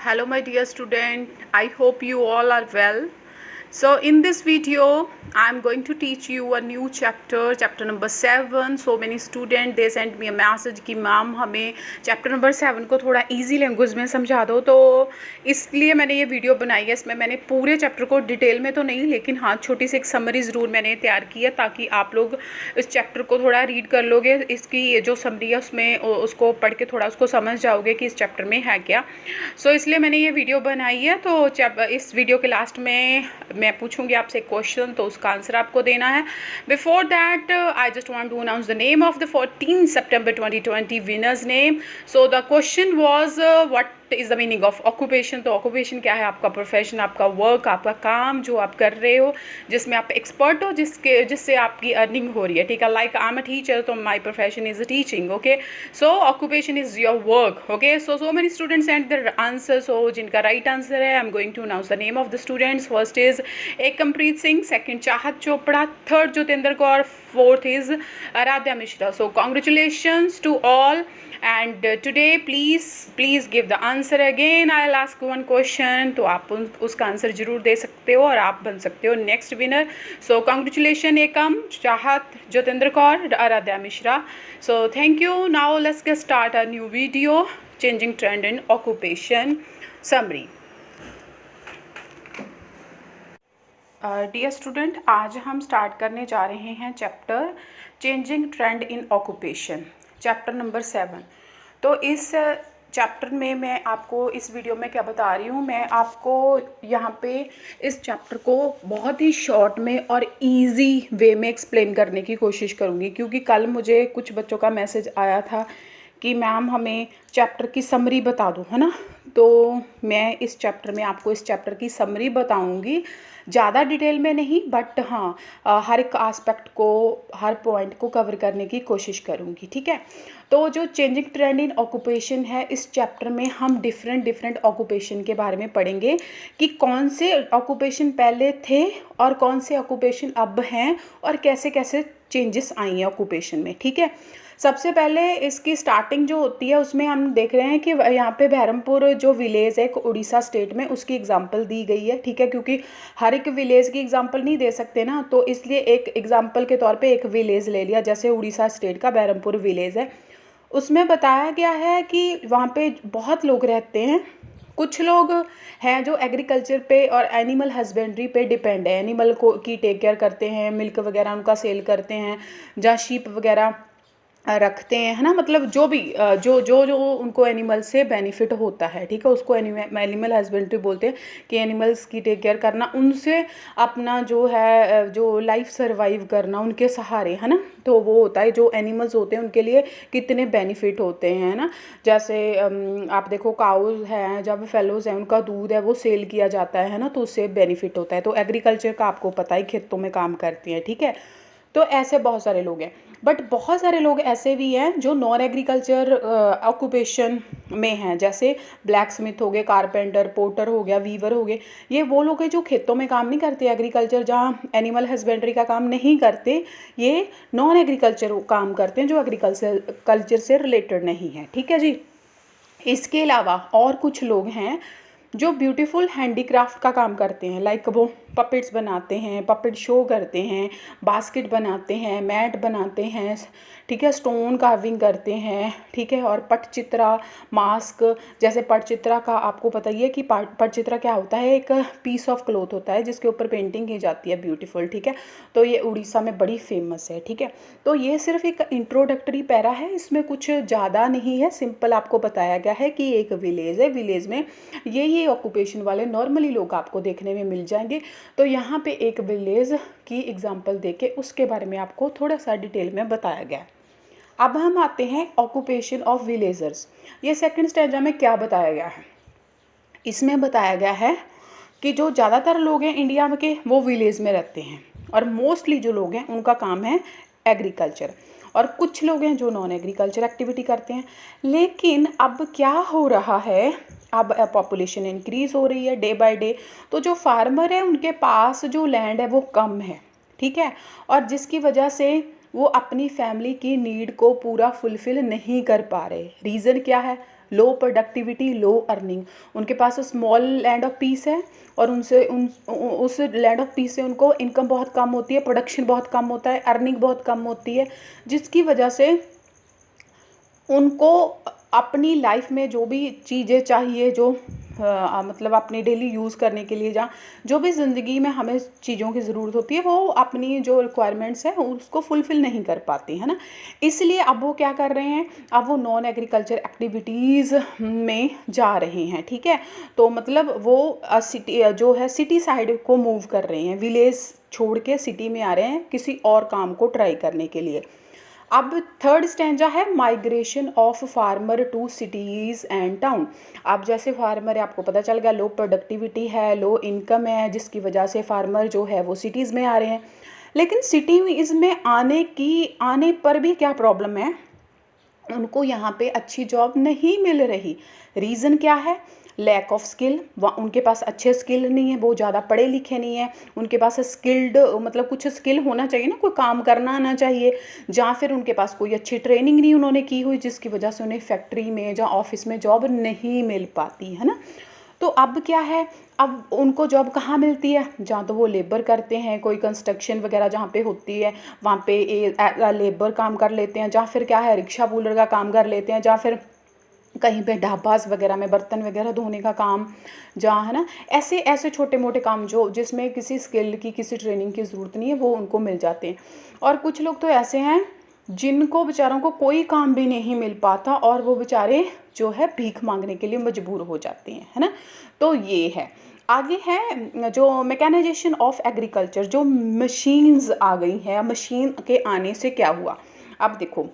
Hello my dear student, I hope you all are well. So in this video I am going to teach you a new chapter number 7. So many students they sent me a message कि ma'am हमें chapter number 7 को थोड़ा easy language में समझा दो, तो इसलिए मैंने ये वीडियो बनाई है। इसमें मैंने पूरे चैप्टर को डिटेल में तो नहीं, लेकिन हाँ छोटी सी एक समरी ज़रूर मैंने तैयार की है ताकि आप लोग इस चैप्टर को थोड़ा रीड कर लोगे। इसकी ये जो समरी है उसमें उसको पढ़ के थोड़ा उसको समझ जाओगे कि इस चैप्टर में है क्या। सो इसलिए मैंने ये वीडियो बनाई है। तो इस वीडियो के लास्ट में मैं पूछूंगी आपसे क्वेश्चन, तो उसका आंसर आपको देना है। Before that I just want to announce the name of the 14 September 2020 winners name. So the question was what is the meaning of occupation. तो ऑक्यूपेशन क्या है? आपका प्रोफेशन, आपका वर्क, आपका काम जो आप कर रहे हो, जिसमें आप एक्सपर्ट हो, जिससे आपकी अर्निंग हो रही है। ठीक है, like I am a teacher, तो my profession is teaching. Okay, so occupation is your work. Okay, so many students and the answer. So जिनका राइट आंसर है, I am going to announce the name of the students. First is Ekampreet Singh, second Chahat Chopra, third Jyotinder Kaur, fourth is Aaradhya Mishra. So congratulations to all, and today please give the answer again. I'll ask one question, तो आप उसका answer जरूर दे सकते हो और आप बन सकते हो next winner. So congratulation Ekam, Chahat, Jyotindra Kaur, Aaradhya Mishra. So thank you. Now let's get start a new video, changing trend in occupation summary. Dear student, आज हम स्टार्ट करने जा रहे हैं chapter changing trend in occupation, chapter number 7। तो इस चैप्टर में मैं आपको इस वीडियो में क्या बता रही हूँ, मैं आपको यहाँ पे इस चैप्टर को बहुत ही शॉर्ट में और इजी वे में एक्सप्लेन करने की कोशिश करूँगी, क्योंकि कल मुझे कुछ बच्चों का मैसेज आया था कि मैम हमें चैप्टर की समरी बता दो, है ना। तो मैं इस चैप्टर में आपको इस चैप्टर की समरी बताऊंगी, ज़्यादा डिटेल में नहीं, बट हाँ हर एक आस्पेक्ट को, हर पॉइंट को कवर करने की कोशिश करूंगी। ठीक है, तो जो चेंजिंग ट्रेंड इन ऑक्यूपेशन है, इस चैप्टर में हम डिफरेंट ऑक्यूपेशन के बारे में पढ़ेंगे कि कौन से ऑक्यूपेशन पहले थे और कौन से ऑक्यूपेशन अब हैं और कैसे कैसे चेंजेस आई हैं ऑक्यूपेशन में। ठीक है, सबसे पहले इसकी स्टार्टिंग जो होती है उसमें हम देख रहे हैं कि यहाँ पे बहरमपुर जो विलेज है उड़ीसा स्टेट में, उसकी एग्जांपल दी गई है। ठीक है, क्योंकि हर एक विलेज की एग्जांपल नहीं दे सकते ना, तो इसलिए एक एग्जांपल के तौर पे एक विलेज ले लिया। जैसे उड़ीसा स्टेट का बहरमपुर विलेज है, उसमें बताया गया है कि वहाँ पे बहुत लोग रहते हैं। कुछ लोग हैं जो एग्रीकल्चर पे और एनिमल हस्बेंड्री पे डिपेंड है, एनिमल को की टेक केयर करते हैं, मिल्क वगैरह उनका सेल करते हैं, जहाँ शीप वगैरह रखते हैं, है ना। मतलब जो भी जो उनको एनिमल से बेनिफिट होता है, ठीक है, उसको एनिमल हस्बेंड्री बोलते हैं कि एनिमल्स की टेक केयर करना, उनसे अपना जो है जो लाइफ सर्वाइव करना उनके सहारे, है ना। तो वो होता है जो एनिमल्स होते हैं उनके लिए कितने बेनिफिट होते हैं ना। जैसे आप देखो काउज हैं, जब फेलोज हैं, उनका दूध है वो सेल किया जाता है ना, तो उससे बेनिफिट होता है। तो एग्रीकल्चर का आपको पता ही, खेतों में काम करते हैं। ठीक है, तो ऐसे बहुत सारे लोग हैं, बट बहुत सारे लोग ऐसे भी हैं जो नॉन एग्रीकल्चर ऑक्यूपेशन में हैं। जैसे ब्लैक स्मिथ हो गए, कारपेंटर, पोर्टर हो गया, वीवर हो गए। ये वो लोग हैं जो खेतों में काम नहीं करते, एग्रीकल्चर जहाँ एनिमल हस्बेंड्री का काम नहीं करते, ये नॉन एग्रीकल्चर काम करते हैं जो कल्चर से रिलेटेड नहीं है। ठीक है जी। इसके अलावा और कुछ लोग हैं जो ब्यूटीफुल हैंडीक्राफ्ट का काम करते हैं, लाइक वो पपेट्स बनाते हैं, पपेट शो करते हैं, बास्केट बनाते हैं, मैट बनाते हैं, ठीक है, स्टोन कार्विंग करते हैं। ठीक है, और पटचित्रा, मास्क। जैसे पटचित्रा का आपको पता ही है कि पटचित्रा क्या होता है, एक पीस ऑफ क्लोथ होता है जिसके ऊपर पेंटिंग की जाती है ब्यूटीफुल। ठीक है, तो ये उड़ीसा में बड़ी फेमस है। ठीक है, तो ये सिर्फ एक इंट्रोडक्टरी पैरा है, इसमें कुछ ज़्यादा नहीं है, सिंपल आपको बताया गया है कि एक विलेज है, विलेज में ये ऑक्यूपेशन वाले नॉर्मली लोग आपको देखने में मिल जाएंगे। तो यहाँ पे एक विलेज की एग्जांपल देके उसके बारे में आपको थोड़ा सा डिटेल में बताया गया है। अब हम आते हैं ऑक्यूपेशन ऑफ विलेजर्स। ये सेकंड स्टैंजा में क्या बताया गया है, इसमें बताया गया है कि जो ज़्यादातर लोग हैं इंडिया में के वो विलेज में रहते हैं, और मोस्टली जो लोग हैं उनका काम है एग्रीकल्चर, और कुछ लोग हैं जो नॉन एग्रीकल्चर एक्टिविटी करते हैं। लेकिन अब क्या हो रहा है, अब पॉपुलेशन इंक्रीज़ हो रही है डे बाय डे, तो जो फार्मर है उनके पास जो लैंड है वो कम है। ठीक है, और जिसकी वजह से वो अपनी फैमिली की नीड को पूरा फुलफ़िल नहीं कर पा रहे। रीज़न क्या है? लो प्रोडक्टिविटी, लो अर्निंग। उनके पास स्मॉल लैंड ऑफ पीस है और उस लैंड ऑफ पीस से उनको इनकम बहुत कम होती है, प्रोडक्शन बहुत कम होता है, अर्निंग बहुत कम होती है, जिसकी वजह से उनको अपनी लाइफ में जो भी चीज़ें चाहिए, जो मतलब अपनी डेली यूज़ करने के लिए, जहाँ जो भी ज़िंदगी में हमें चीज़ों की ज़रूरत होती है, वो अपनी जो रिक्वायरमेंट्स हैं उसको फुलफ़िल नहीं कर पाती, है ना। इसलिए अब वो क्या कर रहे हैं, अब वो नॉन एग्रीकल्चर एक्टिविटीज़ में जा रहे हैं, ठीक है। तो मतलब वो सिटी जो है सिटी साइड को मूव कर रहे हैं, विलेज छोड़ के सिटी में आ रहे हैं किसी और काम को ट्राई करने के लिए। अब थर्ड स्टैंजा है migration of farmer to cities and town. अब जैसे फार्मर है, आपको पता चल गया लो प्रोडक्टिविटी है, लो इनकम है, जिसकी वजह से फार्मर जो है वो सिटीज़ में आ रहे हैं। लेकिन सिटीज़ में आने पर भी क्या प्रॉब्लम है, उनको यहाँ पे अच्छी जॉब नहीं मिल रही। रीज़न क्या है, लैक ऑफ स्किल। उनके पास अच्छे स्किल नहीं है, वो ज़्यादा पढ़े लिखे नहीं है, उनके पास स्किल्ड मतलब कुछ स्किल होना चाहिए ना, कोई काम करना आना चाहिए, या फिर उनके पास कोई अच्छी ट्रेनिंग नहीं उन्होंने की हुई, जिसकी वजह से उन्हें फैक्ट्री में या ऑफिस में जॉब नहीं मिल पाती, है ना। तो अब क्या है, अब उनको जॉब कहाँ मिलती है, जहाँ तो वो लेबर करते हैं, कोई कंस्ट्रक्शन वगैरह जहाँ पे होती है वहाँ पे लेबर काम कर लेते हैं, या फिर क्या है रिक्शा पुलर का काम कर लेते हैं, या फिर कहीं पे ढाबास वगैरह में बर्तन वगैरह धोने का काम, जहाँ है ना, ऐसे ऐसे छोटे मोटे काम जो जिसमें किसी स्किल की, किसी ट्रेनिंग की ज़रूरत नहीं है, वो उनको मिल जाते हैं। और कुछ लोग तो ऐसे हैं जिनको बेचारों को कोई काम भी नहीं मिल पाता और वो बेचारे जो है भीख मांगने के लिए मजबूर हो जाते हैं, है ना। तो ये है। आगे है जो मैकेनाइजेशन ऑफ एग्रीकल्चर, जो मशीन्स आ गई हैं, मशीन के आने से क्या हुआ। अब देखो,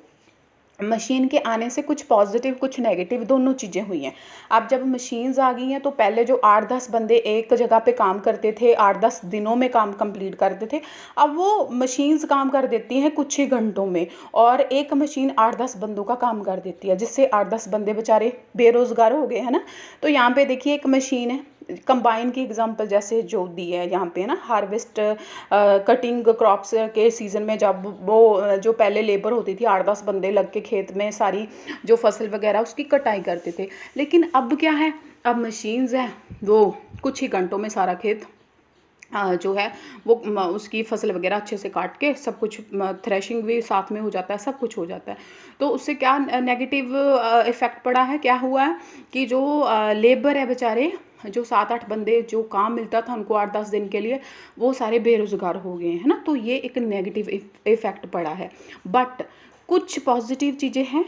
मशीन के आने से कुछ पॉजिटिव कुछ नेगेटिव दोनों चीज़ें हुई हैं। अब जब मशीन्स आ गई हैं तो पहले जो 8-10 बंदे एक जगह पे काम करते थे, 8-10 दिनों में काम कंप्लीट करते थे, अब वो मशीन्स काम कर देती हैं कुछ ही घंटों में, और एक मशीन 8-10 बंदों का काम कर देती है, जिससे 8-10 बंदे बेचारे बेरोज़गार हो गए, है ना। तो यहाँ पे देखिए एक मशीन है, कंबाइन की एग्जांपल जैसे जो दी है यहाँ पे ना, हार्वेस्ट कटिंग क्रॉप्स के सीज़न में जब वो जो पहले लेबर होती थी 8-10 बंदे लग के खेत में सारी जो फसल वगैरह उसकी कटाई करते थे। लेकिन अब क्या है, अब मशीन्स हैं, वो कुछ ही घंटों में सारा खेत जो है वो उसकी फसल वगैरह अच्छे से काट के सब कुछ, थ्रेशिंग भी साथ में हो जाता है, सब कुछ हो जाता है। तो उससे क्या नेगेटिव इफ़ेक्ट पड़ा है, क्या हुआ है कि जो लेबर है बेचारे, जो 7-8 बंदे जो काम मिलता था उनको 8-10 दिन के लिए, वो सारे बेरोज़गार हो गए हैं, है ना। तो ये एक नेगेटिव इफ़ेक्ट पड़ा है। बट कुछ पॉजिटिव चीज़ें हैं,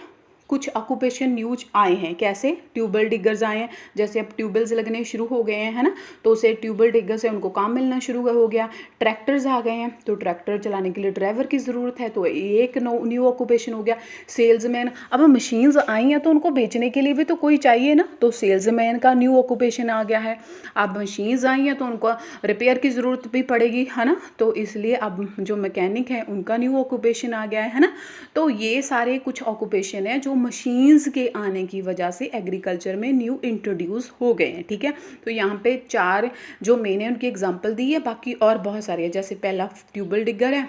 कुछ ऑक्यूपेशन न्यूज आए हैं। कैसे, ट्यूबवेल डिगर्स आए हैं, जैसे अब ट्यूबवेल्स लगने शुरू हो गए हैं, है ना, तो उसे ट्यूबवेल डिगर से उनको काम मिलना शुरू हो गया। ट्रैक्टर्स आ गए हैं, तो ट्रैक्टर चलाने के लिए ड्राइवर की ज़रूरत है, तो एक न्यू ऑक्यूपेशन हो गया। सेल्समैन, अब मशीन्स आई हैं तो उनको बेचने के लिए भी तो कोई चाहिए ना, तो सेल्समैन का न्यू ऑक्यूपेशन आ गया है। अब मशीन्स आई हैं तो उनको रिपेयर की ज़रूरत भी पड़ेगी, है ना, तो इसलिए अब जो मैकेनिक है उनका न्यू ऑक्यूपेशन आ गया है ना। तो ये सारे कुछ ऑक्यूपेशन है जो मशीन्स के आने की वजह से एग्रीकल्चर में न्यू इंट्रोड्यूस हो गए हैं, ठीक है। तो यहाँ पे 4 जो मेन है उनकी एग्जांपल दी है, बाकी और बहुत सारे हैं, जैसे पहला ट्यूबवेल डिगर है,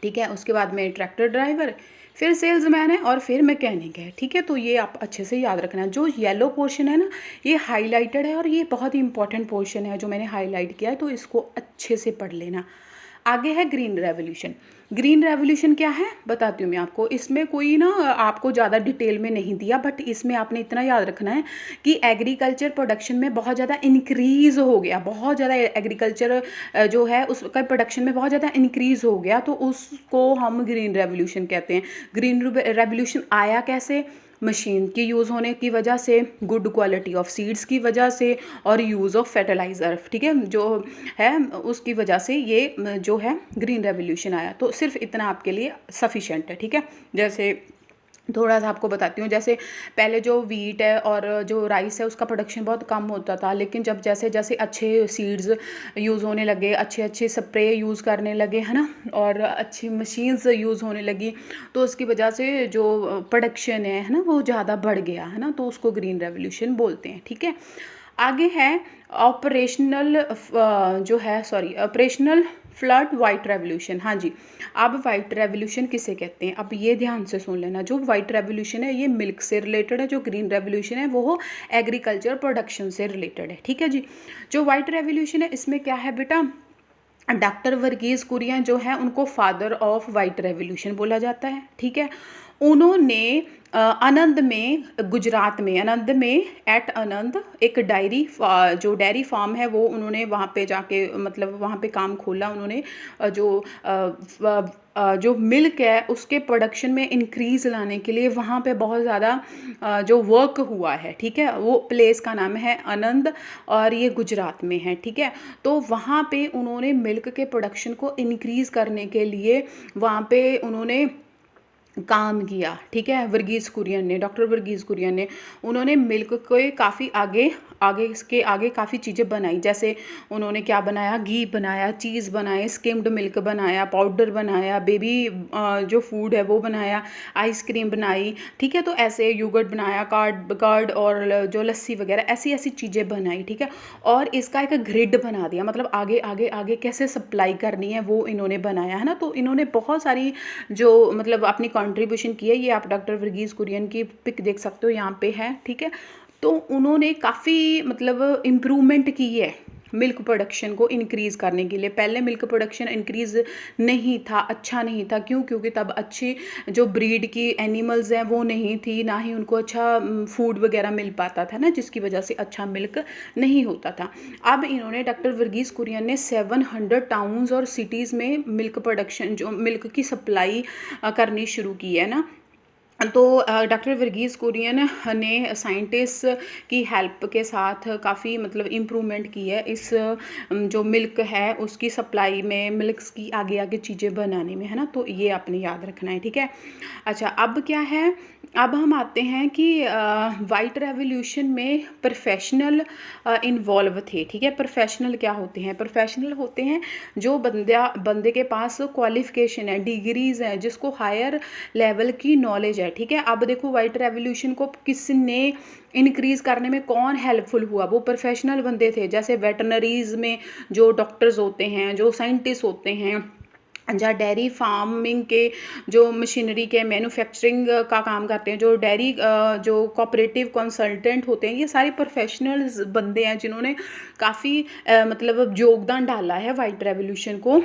ठीक है, उसके बाद में ट्रैक्टर ड्राइवर, फिर सेल्समैन है, और फिर मैकेनिक है, ठीक है। तो ये आप अच्छे से याद रखना है। जो येलो पोर्शन है ना, ये हाईलाइटेड है और ये बहुत ही इंपॉर्टेंट पोर्शन है जो मैंने हाईलाइट किया है, तो इसको अच्छे से पढ़ लेना। आगे है ग्रीन रेवोल्यूशन। ग्रीन रेवोल्यूशन क्या है बताती हूँ मैं आपको। इसमें कोई ना आपको ज़्यादा डिटेल में नहीं दिया, बट इसमें आपने इतना याद रखना है कि एग्रीकल्चर प्रोडक्शन में बहुत ज़्यादा इंक्रीज़ हो गया, बहुत ज़्यादा एग्रीकल्चर जो है उसका प्रोडक्शन में बहुत ज़्यादा इंक्रीज़ हो गया, तो उसको हम ग्रीन रेवोल्यूशन कहते हैं। ग्रीन रेवोल्यूशन आया कैसे, मशीन की यूज़ होने की वजह से, गुड क्वालिटी ऑफ सीड्स की वजह से, और यूज़ ऑफ फर्टिलाइज़र, ठीक है, जो है उसकी वजह से ये जो है ग्रीन रेवोल्यूशन आया। तो सिर्फ इतना आपके लिए सफिशेंट है, ठीक है। जैसे थोड़ा सा आपको बताती हूँ, जैसे पहले जो वीट है और जो राइस है उसका प्रोडक्शन बहुत कम होता था, लेकिन जब जैसे जैसे अच्छे सीड्स यूज़ होने लगे, अच्छे अच्छे स्प्रे यूज़ करने लगे, है ना, और अच्छी मशीन्स यूज़ होने लगी, तो उसकी वजह से जो प्रोडक्शन है ना, वो ज़्यादा बढ़ गया, है ना, तो उसको ग्रीन रेवोल्यूशन बोलते हैं, ठीक है। आगे है ऑपरेशनल फ्लड वाइट रेवोल्यूशन, हाँ जी। अब वाइट रेवोल्यूशन किसे कहते हैं, अब ये ध्यान से सुन लेना। जो वाइट रेवोल्यूशन है ये मिल्क से रिलेटेड है, जो ग्रीन रेवोल्यूशन है वो एग्रीकल्चर प्रोडक्शन से रिलेटेड है, ठीक है जी। जो वाइट रेवोल्यूशन है इसमें क्या है बेटा, डॉक्टर वर्गीज़ कुरियन जो है उनको फादर ऑफ वाइट रेवोल्यूशन बोला जाता है, ठीक है। उन्होंने आनंद में, गुजरात में आनंद में, एट आनंद एक जो डेयरी फार्म है वो उन्होंने वहाँ पे जाके मतलब वहाँ पे काम खोला उन्होंने। जो मिल्क है उसके प्रोडक्शन में इंक्रीज़ लाने के लिए वहाँ पे बहुत ज़्यादा जो वर्क हुआ है, ठीक है। वो प्लेस का नाम है आनंद और ये गुजरात में है, ठीक है। तो वहाँ पे उन्होंने मिल्क के प्रोडक्शन को इंक्रीज़ करने के लिए वहाँ पे उन्होंने काम किया, ठीक है। वर्गीज़ कुरियन ने, डॉक्टर वर्गीज़ कुरियन ने, उन्होंने मिल्क को काफ़ी इसके आगे काफ़ी चीज़ें बनाई। जैसे उन्होंने क्या बनाया, घी बनाया, चीज़ बनाए, स्किम्ड मिल्क बनाया, पाउडर बनाया, बेबी जो फूड है वो बनाया, आइसक्रीम बनाई, ठीक है। तो ऐसे योगर्ट बनाया, कर्ड और जो लस्सी वगैरह ऐसी ऐसी चीज़ें बनाई, ठीक है। और इसका एक ग्रिड बना दिया, मतलब आगे आगे आगे कैसे सप्लाई करनी है वो इन्होंने बनाया है ना। तो इन्होंने बहुत सारी जो मतलब अपनी कंट्रीब्यूशन की है। ये आप डॉक्टर वर्गीज़ कुरियन की पिक देख सकते हो, यहाँ पे है, ठीक है। तो उन्होंने काफ़ी मतलब इम्प्रूवमेंट की है मिल्क प्रोडक्शन को इंक्रीज़ करने के लिए। पहले मिल्क प्रोडक्शन इंक्रीज़ नहीं था, अच्छा नहीं था, क्यों, क्योंकि तब अच्छी जो ब्रीड की एनिमल्स हैं वो नहीं थी, ना ही उनको अच्छा फूड वगैरह मिल पाता था ना, जिसकी वजह से अच्छा मिल्क नहीं होता था। अब इन्होंने डॉक्टर वर्गीज़ कुरियन ने 700 टाउन्स और सिटीज़ में मिल्क प्रोडक्शन जो मिल्क की सप्लाई करनी शुरू की है ना। तो डॉक्टर वर्गीज़ कुरियन ने साइंटिस्ट की हेल्प के साथ काफ़ी मतलब इम्प्रूवमेंट की है इस जो मिल्क है उसकी सप्लाई में, मिल्क की आगे आगे चीज़ें बनाने में, है ना। तो ये आपने याद रखना है, ठीक है। अच्छा, अब क्या है, अब हम आते हैं कि वाइट रेवोल्यूशन में प्रोफेशनल इन्वॉल्व थे, ठीक है। प्रोफेशनल क्या होते हैं, प्रोफेशनल होते हैं जो बंदे के पास क्वालिफिकेशन है, डिग्रीज़ हैं, जिसको हायर लेवल की नॉलेज है, ठीक है। अब देखो वाइट रेवोल्यूशन को किसने इंक्रीज़ करने में कौन हेल्पफुल हुआ, वो प्रोफेशनल बंदे थे। जैसे वेटनरीज़ में जो डॉक्टर्स होते हैं, जो साइंटिस्ट होते हैं, जहाँ डेयरी फार्मिंग के जो मशीनरी के मैन्युफैक्चरिंग का काम करते हैं, जो डेयरी जो कोऑपरेटिव कंसल्टेंट होते हैं, ये सारे प्रोफेशनल्स बंदे हैं जिन्होंने काफ़ी मतलब योगदान डाला है वाइट रेवोल्यूशन को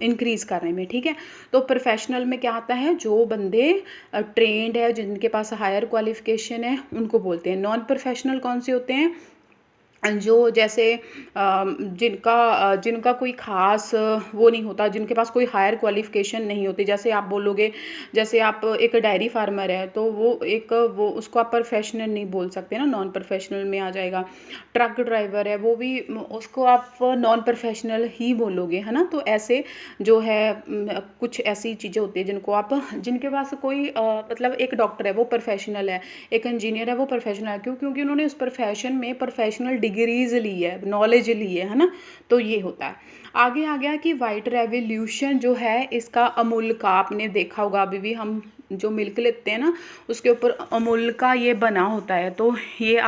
इंक्रीज़ करने में, ठीक है। तो प्रोफेशनल में क्या आता है, जो बंदे ट्रेंड है, जिनके पास हायर क्वालिफिकेशन है, उनको बोलते हैं। नॉन प्रोफेशनल कौन से होते हैं, जो जैसे जिनका कोई ख़ास वो नहीं होता, जिनके पास कोई हायर क्वालिफ़िकेशन नहीं होती। जैसे आप बोलोगे, जैसे आप एक डेयरी फार्मर है तो वो उसको आप प्रोफेशनल नहीं बोल सकते ना, नॉन प्रोफेशनल में आ जाएगा। ट्रक ड्राइवर है वो भी, उसको आप नॉन प्रोफेशनल ही बोलोगे, है ना। तो ऐसे जो है कुछ ऐसी चीज़ें होती है जिनके पास कोई मतलब एक डॉक्टर है वो प्रोफेशनल है, एक इंजीनियर है वो प्रोफेशनल है, क्योंकि उन्होंने उस प्रोफेशन में प्रोफेशनल डिग्रीज़ ली है, नॉलेज ली है ना। तो ये होता है। आगे आ गया कि वाइट रेवोल्यूशन जो है इसका अमूल का आपने देखा होगा, अभी भी हम जो मिल्क लेते हैं ना उसके ऊपर अमूल का ये बना होता है। तो ये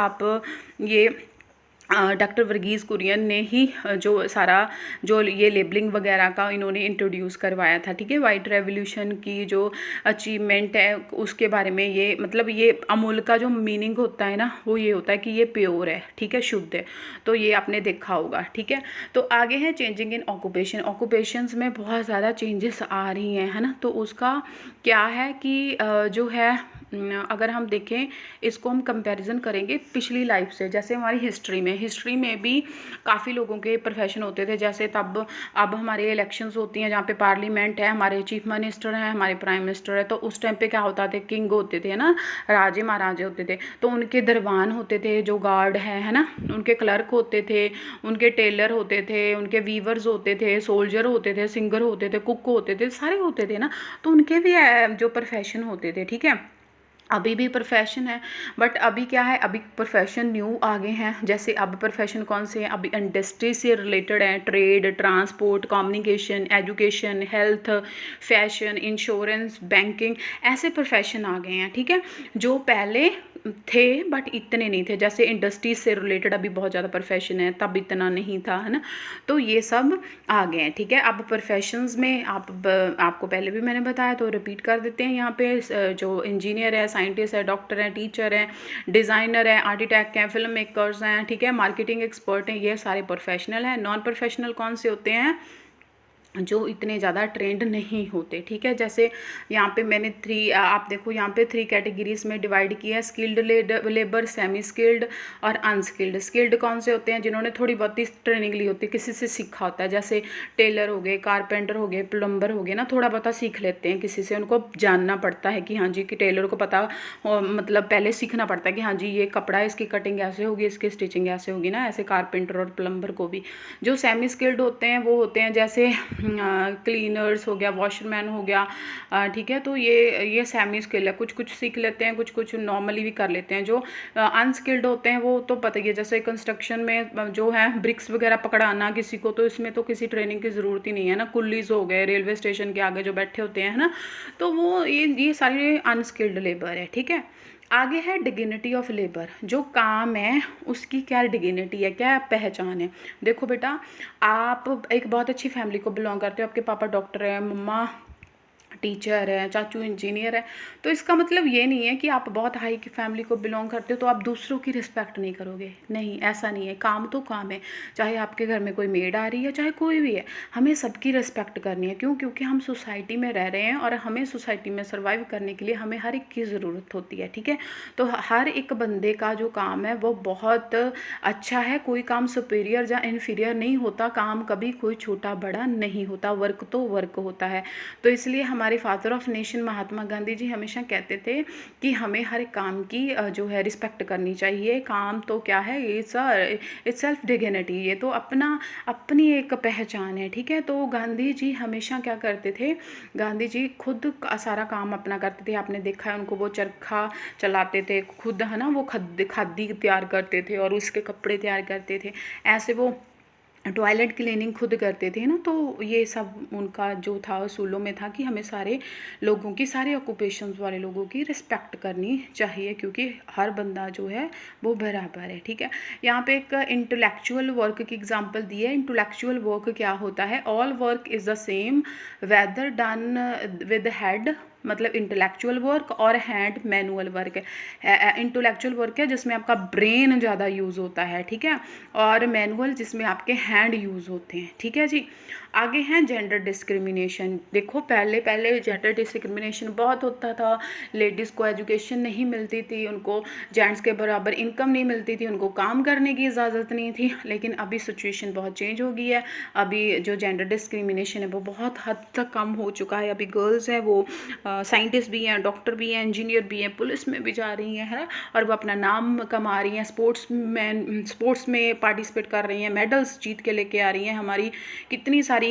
ये डॉक्टर वर्गीज़ कुरियन ने ही जो सारा जो ये लेबलिंग वगैरह का इन्होंने इंट्रोड्यूस करवाया था, ठीक है। वाइट रेवोल्यूशन की जो अचीवमेंट है उसके बारे में ये मतलब ये अमूल का जो मीनिंग होता है ना वो ये होता है कि ये प्योर है, ठीक है, शुद्ध है। तो ये आपने देखा होगा, ठीक है। तो आगे है चेंजिंग इन ऑक्यूपेशंस में बहुत ज़्यादा चेंजेस आ रही हैं, है ना। तो उसका क्या है कि जो है अगर हम देखें इसको हम कंपैरिजन करेंगे पिछली लाइफ से, जैसे हमारी हिस्ट्री में भी काफ़ी लोगों के प्रोफेशन होते थे। जैसे तब अब हमारे इलेक्शंस होती हैं जहाँ पे पार्लियामेंट है, हमारे चीफ मिनिस्टर हैं, हमारे प्राइम मिनिस्टर है। तो उस टाइम पे क्या होता थे, किंग होते थे ना, राजे महाराजे होते थे। तो उनके दरबान होते थे, जो गार्ड है ना, उनके क्लर्क होते थे, उनके टेलर होते थे, उनके वीवर्स होते थे, सोल्जर होते थे, सिंगर होते थे, कुक होते थे, सारे होते थे ना। तो उनके भी जो प्रोफेशन होते थे, ठीक है। अभी भी प्रोफेशन है, बट अभी क्या है, अभी प्रोफेशन न्यू आ गए हैं। जैसे अब प्रोफेशन कौन से हैं, अभी इंडस्ट्री से रिलेटेड हैं, trade, transport, communication, education, health, fashion, insurance, banking, ऐसे प्रोफेशन आ गए हैं, ठीक है। जो पहले थे बट इतने नहीं थे, जैसे इंडस्ट्रीज से रिलेटेड अभी बहुत ज़्यादा प्रोफेशन है, तब इतना नहीं था, है ना। तो ये सब आ गए हैं, ठीक है। अब प्रोफेशंस में आपको पहले भी मैंने बताया तो रिपीट कर देते हैं। यहाँ पे जो इंजीनियर है, साइंटिस्ट है, डॉक्टर हैं, टीचर हैं, डिज़ाइनर हैं, आर्किटेक्ट हैं, फिल्म मेकर्स हैं, ठीक है, मार्केटिंग एक्सपर्ट हैं, ये सारे प्रोफेशनल हैं। नॉन प्रोफेशनल कौन से होते हैं? जो इतने ज़्यादा ट्रेंड नहीं होते, ठीक है। जैसे यहाँ पे मैंने आप देखो यहाँ पे 3 कैटेगरीज में डिवाइड किया है, स्किल्ड लेबर, सेमी स्किल्ड और अनस्किल्ड। स्किल्ड कौन से होते हैं? जिन्होंने थोड़ी बहुत ही ट्रेनिंग ली होती है, किसी से सीखा होता है, जैसे टेलर हो गए, कारपेंटर हो गए, प्लम्बर हो गए ना, थोड़ा बहुत सीख लेते हैं किसी से, उनको जानना पड़ता है कि हाँ जी, कि टेलर को पता मतलब पहले सीखना पड़ता है कि हाँ जी ये कपड़ा है, इसकी कटिंग ऐसे होगी, इसकी स्टिचिंग ऐसे होगी ना, ऐसे कारपेंटर और प्लम्बर को भी। जो सेमी स्किल्ड होते हैं वो होते हैं जैसे क्लीनर्स हो गया, वॉशरमैन हो गया, ठीक है। तो ये सेमी स्किल है, कुछ कुछ सीख लेते हैं, कुछ कुछ नॉर्मली भी कर लेते हैं। जो अनस्किल्ड होते हैं वो तो पता ही है, जैसे कंस्ट्रक्शन में जो है ब्रिक्स वगैरह पकड़ाना किसी को, तो इसमें तो किसी ट्रेनिंग की ज़रूरत ही नहीं है ना। कुल्लीज हो गए, रेलवे स्टेशन के आगे जो बैठे होते हैं, है ना, तो वो ये सारे अनस्किल्ड लेबर है, ठीक है। आगे है डिग्निटी ऑफ लेबर, जो काम है उसकी क्या डिग्निटी है, क्या पहचान है। देखो बेटा, आप एक बहुत अच्छी फैमिली को बिलोंग करते हो, आपके पापा डॉक्टर हैं, मम्मा टीचर है, चाचू इंजीनियर है, तो इसका मतलब ये नहीं है कि आप बहुत हाई की फैमिली को बिलोंग करते हो तो आप दूसरों की रिस्पेक्ट नहीं करोगे। नहीं, ऐसा नहीं है। काम तो काम है, चाहे आपके घर में कोई मेड आ रही है, चाहे कोई भी है, हमें सबकी रिस्पेक्ट करनी है। क्यों? क्योंकि हम सोसाइटी में रह रहे हैं और हमें सोसाइटी में सर्वाइव करने के लिए हमें हर एक की ज़रूरत होती है, ठीक है। तो हर एक बंदे का जो काम है वो बहुत अच्छा है, कोई काम सुपीरियर या इन्फीरियर नहीं होता, काम कभी कोई छोटा बड़ा नहीं होता, वर्क तो वर्क होता है। तो इसलिए हमारे father of nation Mahatma Gandhi ji हमेशा कहते थे कि हमें हर एक काम की जो है रिस्पेक्ट करनी चाहिए। काम तो क्या है, इट्स सेल्फ डिग्निटी, ये तो अपनी एक पहचान है, ठीक है। तो गांधी जी हमेशा क्या करते थे, गांधी जी खुद सारा काम अपना करते थे। आपने देखा है उनको, वो चरखा चलाते थे खुद, है ना, वो खादी तैयार करते थे और उसके कपड़े तैयार करते थे, ऐसे वो टॉयलेट क्लीनिंग खुद करते थे ना। तो ये सब उनका जो था उसूलों में था कि हमें सारे लोगों की, सारे ऑक्यूपेशंस वाले लोगों की रिस्पेक्ट करनी चाहिए, क्योंकि हर बंदा जो है वो बराबर है, ठीक है। यहाँ पे एक इंटेलेक्चुअल वर्क की एग्जांपल दी है। इंटेलेक्चुअल वर्क क्या होता है? All work is the same whether done with head, मतलब इंटेलेक्चुअल वर्क, और हैंड मैनुअल वर्क है। इंटेलेक्चुअल वर्क है जिसमें आपका ब्रेन ज़्यादा यूज़ होता है, ठीक है, और मैनुअल जिसमें आपके हैंड यूज़ होते हैं, ठीक है जी। आगे हैं जेंडर डिस्क्रिमिनेशन। देखो पहले जेंडर डिस्क्रिमिनेशन बहुत होता था, लेडीज़ को एजुकेशन नहीं मिलती थी, उनको जेंट्स के बराबर इनकम नहीं मिलती थी, उनको काम करने की इजाज़त नहीं थी। लेकिन अभी सिचुएशन बहुत चेंज हो गई है, अभी जो जेंडर डिस्क्रिमिनेशन है वो बहुत हद तक कम हो चुका है। अभी गर्ल्स है वो साइंटिस्ट भी हैं, डॉक्टर भी हैं, इंजीनियर भी हैं, पुलिस में भी जा रही हैं, है ना, और वो अपना नाम कमा रही हैं, स्पोर्ट्स में पार्टिसिपेट कर रही हैं, मेडल्स जीत के लेके आ रही हैं। हमारी कितनी सारी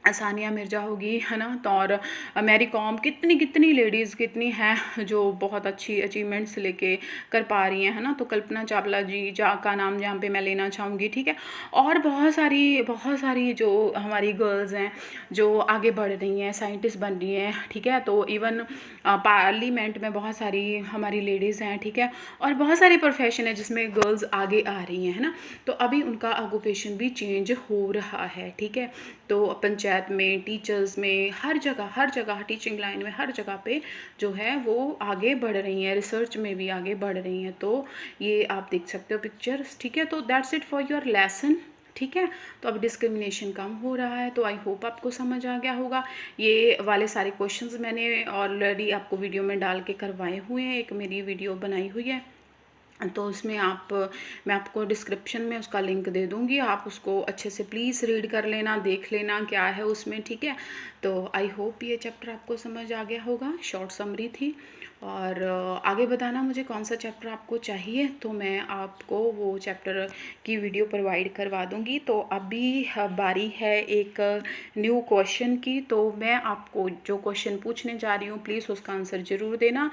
सानिया मिर्ज़ा होगी, है ना, तो और मैरी कॉम, कितनी लेडीज़ कितनी हैं जो बहुत अच्छी अचीवमेंट्स लेके कर पा रही हैं, है ना। तो कल्पना चावला जी का नाम यहाँ पे मैं लेना चाहूँगी, ठीक है। और बहुत सारी जो हमारी गर्ल्स हैं जो आगे बढ़ रही हैं, साइंटिस्ट बन रही हैं, ठीक है। तो इवन पार्लियामेंट में बहुत सारी हमारी लेडीज़ हैं, ठीक है। और बहुत सारे प्रोफेशन है जिसमें गर्ल्स आगे आ रही हैं, है ना। तो अभी उनका ऑक्यूपेशन भी चेंज हो रहा है, ठीक है। तो पंचायत में, टीचर्स में, हर जगह टीचिंग लाइन में, हर जगह पे जो है वो आगे बढ़ रही हैं, रिसर्च में भी आगे बढ़ रही हैं। तो ये आप देख सकते हो पिक्चर्स, ठीक है। तो that's it for your lesson, ठीक है। तो अब डिस्क्रिमिनेशन कम हो रहा है, तो आई होप आपको समझ आ गया होगा। ये वाले सारे क्वेश्चंस मैंने ऑलरेडी आपको वीडियो में डाल के करवाए हुए हैं, एक मेरी वीडियो बनाई हुई है, तो उसमें मैं आपको डिस्क्रिप्शन में उसका लिंक दे दूँगी, आप उसको अच्छे से प्लीज़ रीड कर लेना, देख लेना क्या है उसमें, ठीक है। तो आई होप ये चैप्टर आपको समझ आ गया होगा, शॉर्ट समरी थी। और आगे बताना मुझे कौन सा चैप्टर आपको चाहिए, तो मैं आपको वो चैप्टर की वीडियो प्रोवाइड करवा दूँगी। तो अभी बारी है एक न्यू क्वेश्चन की, तो मैं आपको जो क्वेश्चन पूछने जा रही हूँ प्लीज़ उसका आंसर ज़रूर देना।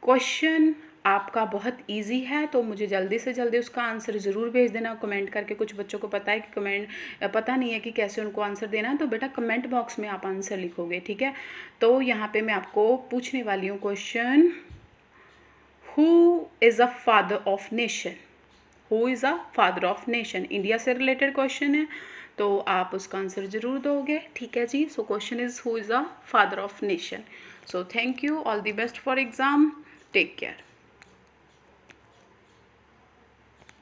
क्वेश्चन आपका बहुत इजी है, तो मुझे जल्दी से जल्दी उसका आंसर ज़रूर भेज देना कमेंट करके। कुछ बच्चों को पता है कि पता नहीं है कि कैसे उनको आंसर देना है, तो बेटा कमेंट बॉक्स में आप आंसर लिखोगे, ठीक है। तो यहाँ पे मैं आपको पूछने वाली हूँ question, who is a father of nation, who is a father of nation, India से रिलेटेड क्वेश्चन है, तो आप उसका आंसर ज़रूर दोगे, ठीक है जी। So question is who is a father of nation. So thank you, all the best for exam, take care.